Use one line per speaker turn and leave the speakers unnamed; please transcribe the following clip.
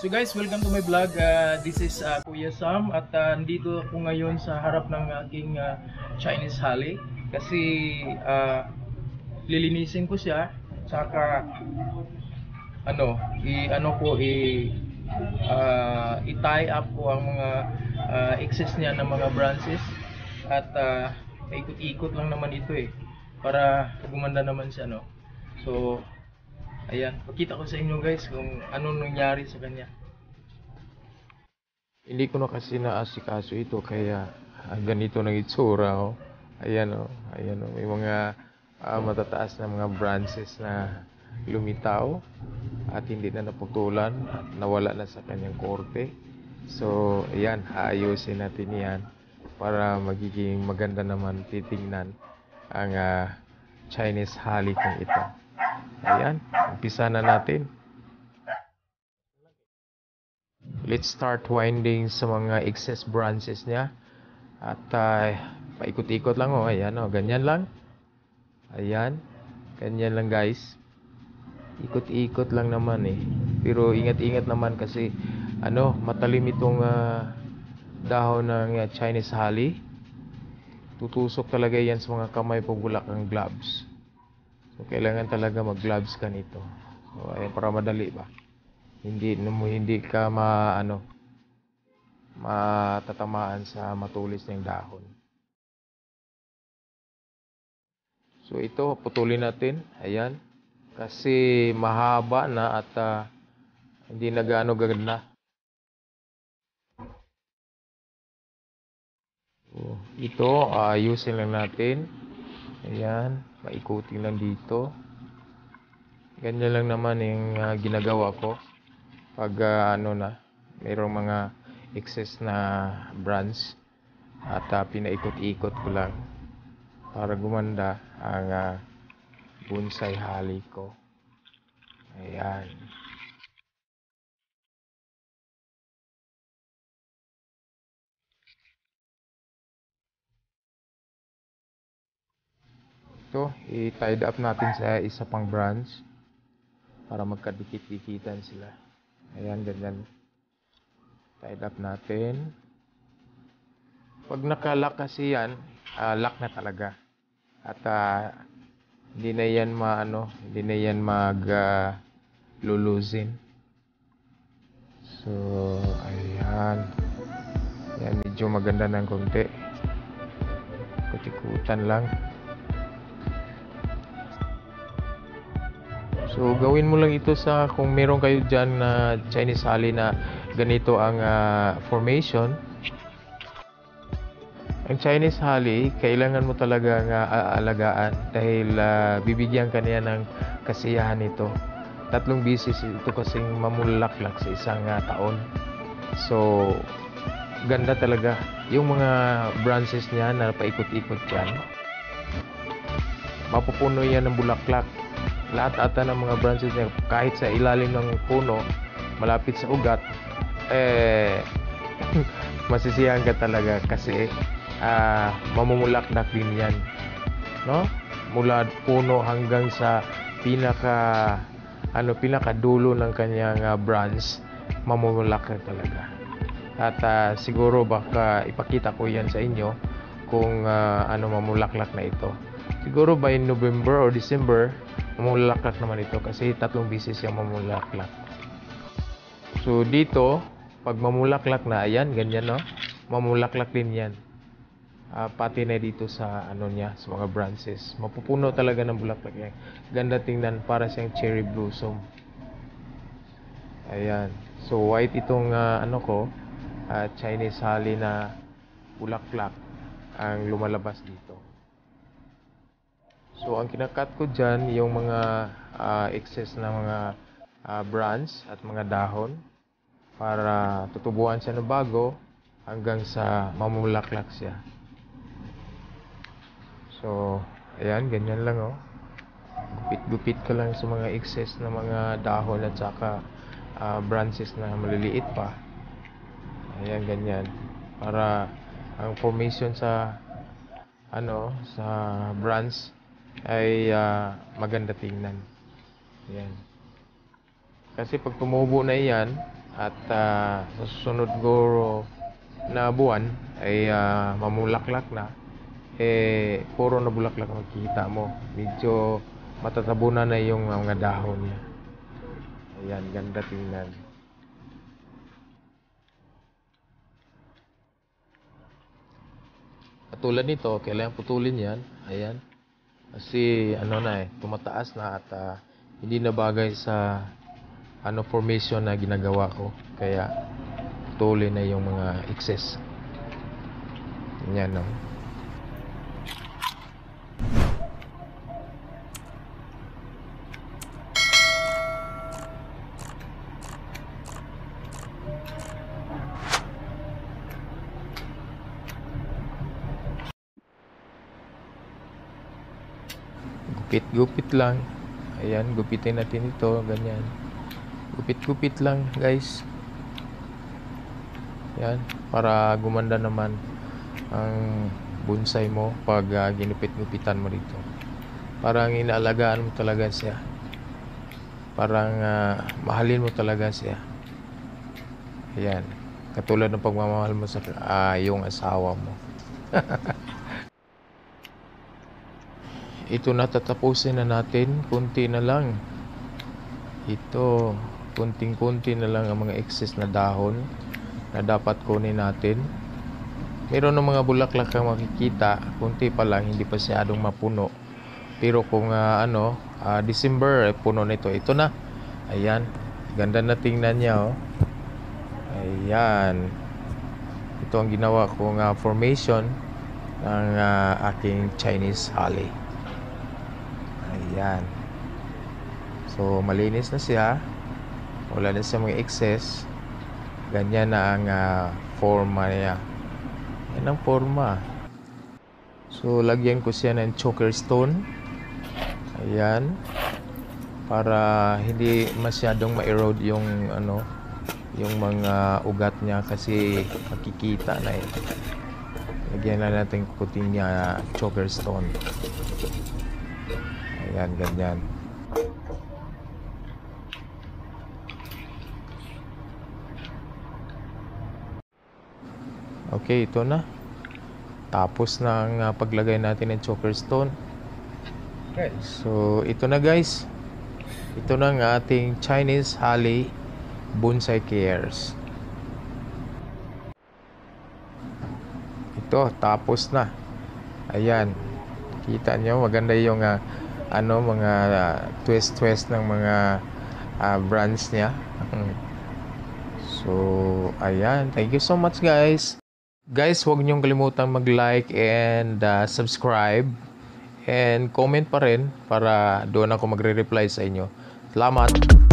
So guys, welcome to my vlog. This is Kuya Sam at nandito ako ngayon sa harap ng aking Chinese Holly kasi lilinisin ko siya saka i-tie up ko ang mga excess niya ng mga branches at paikot-ikot lang naman ito para gumanda naman siya, no. So ayan, pakita ko sa inyo guys kung ano nangyari sa kanya.
Hindi ko na kasi naasikaso ito kaya ganito nang itsura oh. Ayan oh, ayan oh. May mga matataas na mga branches na lumitaw at hindi na naputulan at nawala na sa kanyang korte. So, ayan, aayusin natin yan para magiging maganda naman titingnan ang Chinese holly kong ito. Ayan, umpisa na natin. Let's start winding sa mga excess branches niya. At paikot-ikot lang oh. Ayan oh, ganyan lang. Ayan, ganyan lang guys. Ikot-ikot lang naman Pero ingat-ingat naman kasi matalim itong dahon ng Chinese holly. Tutusok talaga yan sa mga kamay pag wala kang gloves. So kailangan talaga mag-gloves ka nito. So ayan, para madali ba. Hindi ka matatamaan sa matulis ng dahon. So ito, putulin natin. Ayan. Kasi mahaba na at hindi na gaano gaganda. So, ito, ayusin lang natin. Ayan. Paikutin lang dito. Ganyan lang naman yung ginagawa ko. Pag mayroong mga excess na branch at pinaikot-ikot ko lang para gumanda ang bonsai holly ko. Ayan. Ito, i-tied up natin sa isa pang branch para magkadikit-dikitan sila. Ayan, ganyan. Tied up natin. Pag naka-lock kasi yan, lock na talaga. At hindi na yan lulusin. So, ayan. Yan, medyo maganda ng konti. Kutikutan lang. So, gawin mo lang ito kung meron kayo dyan na Chinese holly na ganito ang formation. Ang Chinese holly, kailangan mo talaga aalagaan dahil bibigyan ka niya ng kasiyahan nito. 3 beses ito kasing mamulaklak sa isang taon. So, ganda talaga. Yung mga branches niya na paikot-ikot yan, mapupuno yan ng bulaklak. Lahat ata ng mga branches niya, kahit sa ilalim ng puno, malapit sa ugat, masisiyahan ka talaga kasi mamumulaklak din yan, no? Mula puno hanggang sa pinakadulo ng kanyang branch, mamumulaklak talaga. At siguro baka ipakita ko yan sa inyo kung mamulaklak na ito. Siguro by November or December, mamulaklak naman ito kasi 3 beses yung mamulaklak. So dito, pag mamulaklak na, ayan, ganyan no, mamulaklak din yan. Pati na dito sa sa mga branches. Mapupuno talaga ng bulaklak yan. Ganda tingnan, para siyang cherry blossom. Ayan. So white itong Chinese holly na bulaklak ang lumalabas dito. So ang kinakat ko dyan yung mga excess na mga branch at mga dahon para tutubuan siya ng bago hanggang sa mamulaklak siya. So ayan, ganyan lang oh. Gupit-gupit ka lang sa mga excess na mga dahon at saka branches na maliliit pa. Ayan, ganyan. Para ang formation sa sa branch ay maganda tingnan. Ayan. Kasi pag tumubo na yan, At sa susunod guro na buwan ay mamulaklak na. Puro na bulaklak makikita mo. Medyo matatabunan na yung mga dahon niya. Ayan, ganda tingnan. Katulad nito, kailangan putulin yan. Ayan. Kasi tumataas na at hindi na bagay sa formation na ginagawa ko. Kaya putulin na yung mga excess. Yan, no. Gupit-gupit lang. Ayan, gupitin natin ito, ganyan. Gupit-gupit lang, guys. Yan, para gumanda naman ang bonsai mo pag ginupit-gupitan mo dito. Parang inaalagaan mo talaga siya. Parang mahalin mo talaga siya. Ayan, katulad ng pagmamahal mo sa yung asawa mo. Ito na, tatapusin na natin. Kunti na lang. Ito, kunting-kunti na lang ang mga excess na dahon na dapat kunin natin. Meron ng mga bulaklak kang makikita. Kunti pa lang, hindi pa siyadong mapuno. Pero kung December, puno na ito. Ito na. Ayan. Ganda na tingnan niya, oh. Ayan. Ito ang ginawa kong formation ng aking Chinese holly. Ayan. So, malinis na siya. Wala na siya mga excess. Ganyan na ang forma niya. Yan ang forma. So, lagyan ko siya ng choker stone. Ayan. Para hindi masyadong ma-erode yung yung mga ugat niya kasi makikita na eh. Lagyan na natin kuting niya choker stone. Ayan, ganyan. Okay, ito na. Tapos na ang paglagay natin ng choker stone. Okay. So, ito na guys. Ito na ang ating Chinese holly bonsai cares. Ito, tapos na. Ayan. Kita nyo, maganda yung mga twist ng mga branch niya. So, ayan. Thank you so much, guys. Guys, huwag niyong kalimutang mag-like and subscribe. And comment pa rin para doon ako magre-reply sa inyo. Salamat!